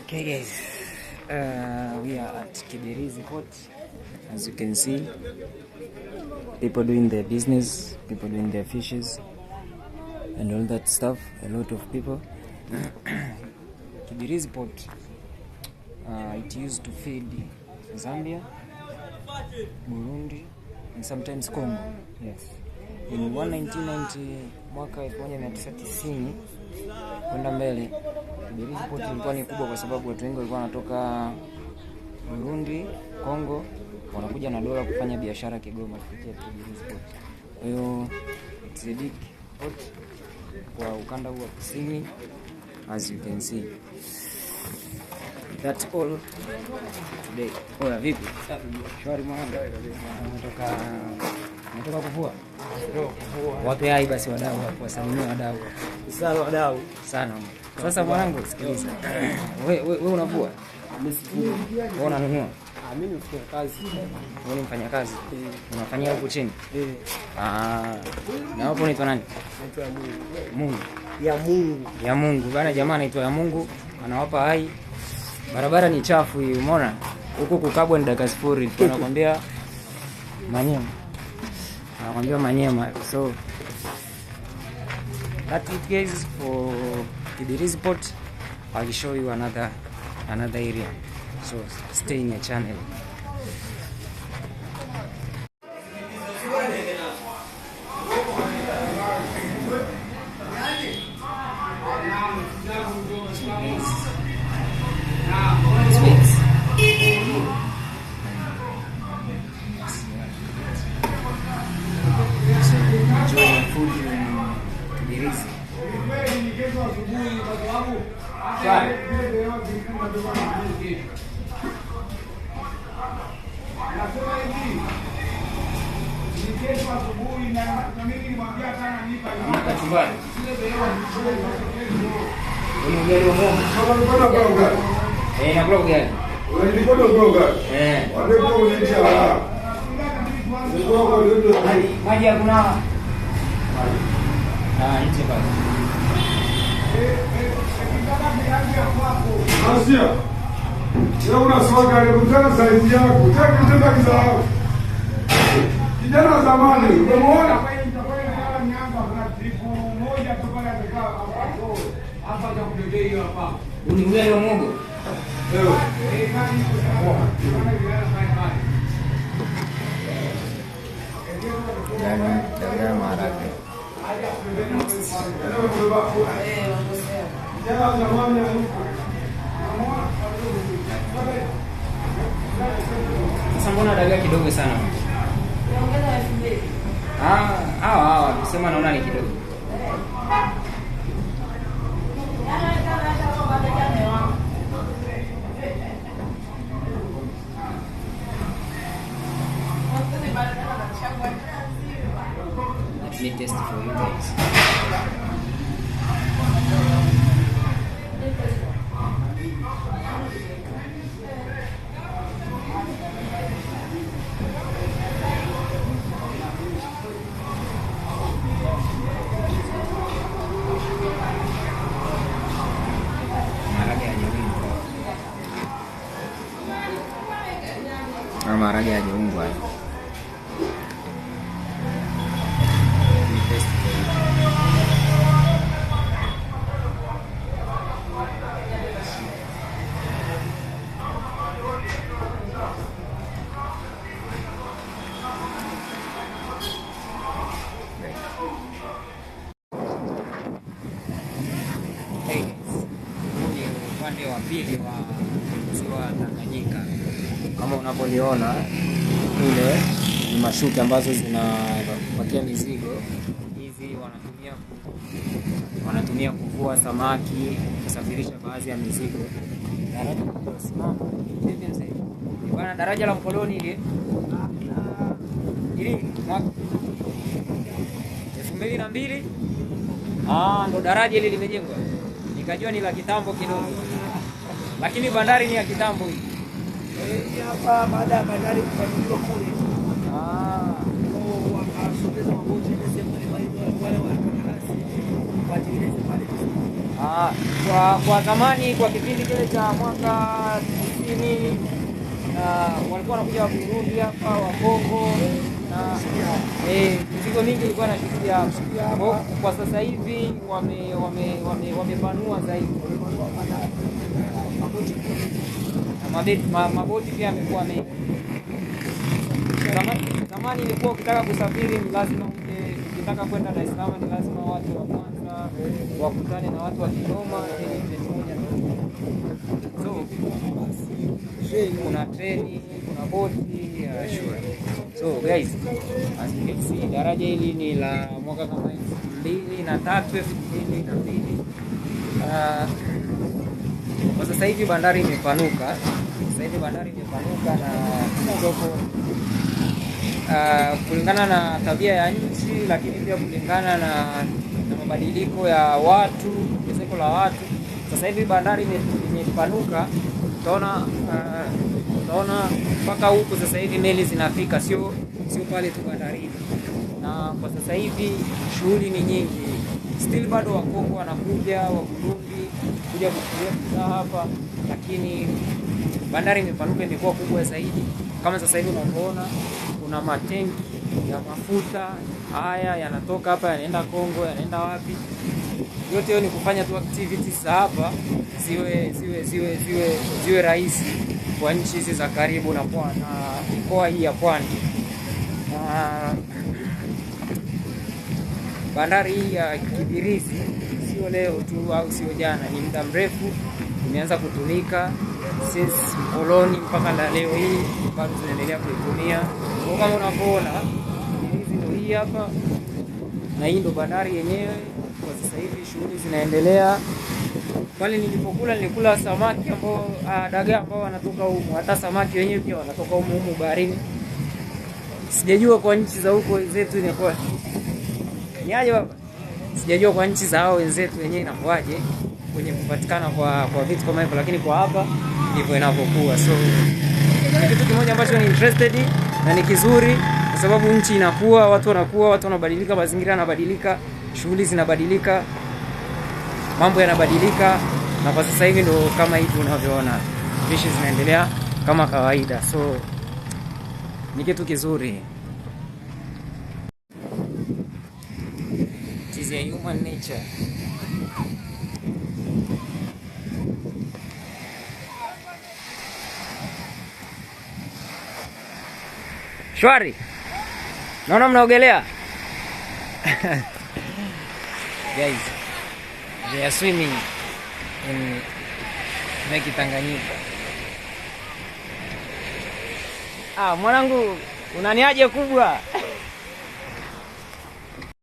Okay guys, we are at Kibirizi Port. As you can see, people doing their business, people doing their fishes and all that stuff, a lot of people. Kibirizi Port, it used to feed Zambia, Burundi and sometimes Congo. Yes. In 1990, mwaka 1990 kwenda mbele, Kibirizi Port ilikuwa ni kubwa kwa sababu watu wengi walikuwa wanatoka Burundi, Congo, wanakuja na dola kufanya biashara Kigoma kupitia Kibirizi Port. Kwa hiyo it's a big port kwa ukanda huu wa kusini, as you can see. That's all today. Oya vipi? Shwari mwanangu. Natoka kuvua. Wape hai basi wadau hapo, wasalimie wadau. Sana wadau. Sana. Sasa mwanangu sikiliza. Wewe unavua? Mimi sivui. Wewe unanunua? Mimi nafanya kazi. Wewe ni mfanyakazi? Unafanyia huko chini? Na hapo unaitwa nani? Naitwa Mungu. Ya Mungu. Bana jamaa anaitwa Ya Mungu, anawapa hai. Barabara ni chafu hii, umeona? Huko kukabwa ni dakika 0, tunakwambia Manyema. Nakwambia Manyema. So that's it guys for Kibirizi Port. I'll show you another area. So stay in your channel. Maji ya kunawa. Nje basi. Asia. Leo unaswaga ile mtana saizi yako. Cheki mtenda kizao. Kijana wa zamani, umemuona? Uliulia ile Mungu. Dagaa maharage. Sasa mbona dagaa kidogo sana? Tusema naona ni kidogo. Let me test for you guys. Maharage hajaungwa. Upande wa pili wa ziwa Tanganyika. Kama unavyoliona kule ni mashuti ambazo zinapakia mizigo. Hizi wanatumia kuvua samaki, kusafirisha baadhi ya mizigo. Daraja limesimama. Bwana, daraja la mkoloni ile mwaka 2002 ndo daraja ile limejengwa. Nikajua ni la kitambo kidogo. Lakini bandari ni ya kitambo hii. Hapa baada ya bandari kupanuliwa kule. Wakasogeza maboti ile sehemu ile wale wa kandarasi. Watengeneze pale. Kwa zamani, kwa kipindi kile cha mwaka 90 walikuwa wanakuja wa Burundi hapa, wa Kongo na mizigo mingi ilikuwa inashukia hapa. Kwa sasa hivi wamepanua zaidi. Maboti pia yamekuwa mengi. Zamani ilikuwa ukitaka kusafiri ni lazima ukitaka kwenda Dar es Salaam ni lazima watu wa Mwanza wakutane na watu wa Kigoma so kuna treni, kuna boti, sure. So guys, as you can see, daraja hili ni la mwaka kama 2003, 2002. Kwa sasa hivi bandari imepanuka. Na kidogo kulingana na tabia ya nchi, lakini pia kulingana na mabadiliko ya watu, ongezeko la watu. Sasa hivi bandari imepanuka. Utaona mpaka huko sasa hivi meli zinafika, sio pale tu bandarini. Na kwa sasa hivi shughuli ni nyingi. Still bado wa Kongo wanakuja, wa Burundi kuja kuchukua bidhaa hapa, lakini bandari imepanuka, imekuwa kubwa zaidi. Kama sasa hivi unavyoona kuna matenki ya mafuta haya yanatoka hapa yanaenda Kongo, yanaenda wapi. Yote hiyo ni kufanya tu activities za hapa ziwe rahisi kwa nchi hizi za karibu na mikoa hii ya Pwani. Bandari hii ya Kibirizi sio leo tu au sio jana, ni muda mrefu imeanza kutumika since koloni mpaka leo hii bado tunaendelea kuitumia. Kwa kama unavyoona Kibirizi ndio hii hapa, na hii ndio bandari yenyewe. Kwa sasa hivi shughuli zinaendelea. Pale nilikula samaki ambao dagaa ambao wanatoka huko, hata samaki wenyewe pia wanatoka huko baharini. Sijajua kwa nchi za huko wenzetu inakuwa ni aje baba. Sijajua kwa nchi za hao wenzetu wenyewe inakuaje kwenye kupatikana kwa vitu kama hivyo, lakini kwa hapa ndivyo inavyokuwa. So ni kitu kimoja ambacho ni interested na ni kizuri, kwa sababu nchi inakuwa, watu wanakuwa, watu wanabadilika, mazingira yanabadilika, shughuli zinabadilika, mambo yanabadilika. Na kwa sasa hivi ndo kama hivi unavyoona vishi zinaendelea kama kawaida. So ni kitu kizuri. It is a human nature. Shwari, naona mnaogelea. Guys, they are swimming in Lake Tanganyika. Mwanangu, unaniaje kubwa?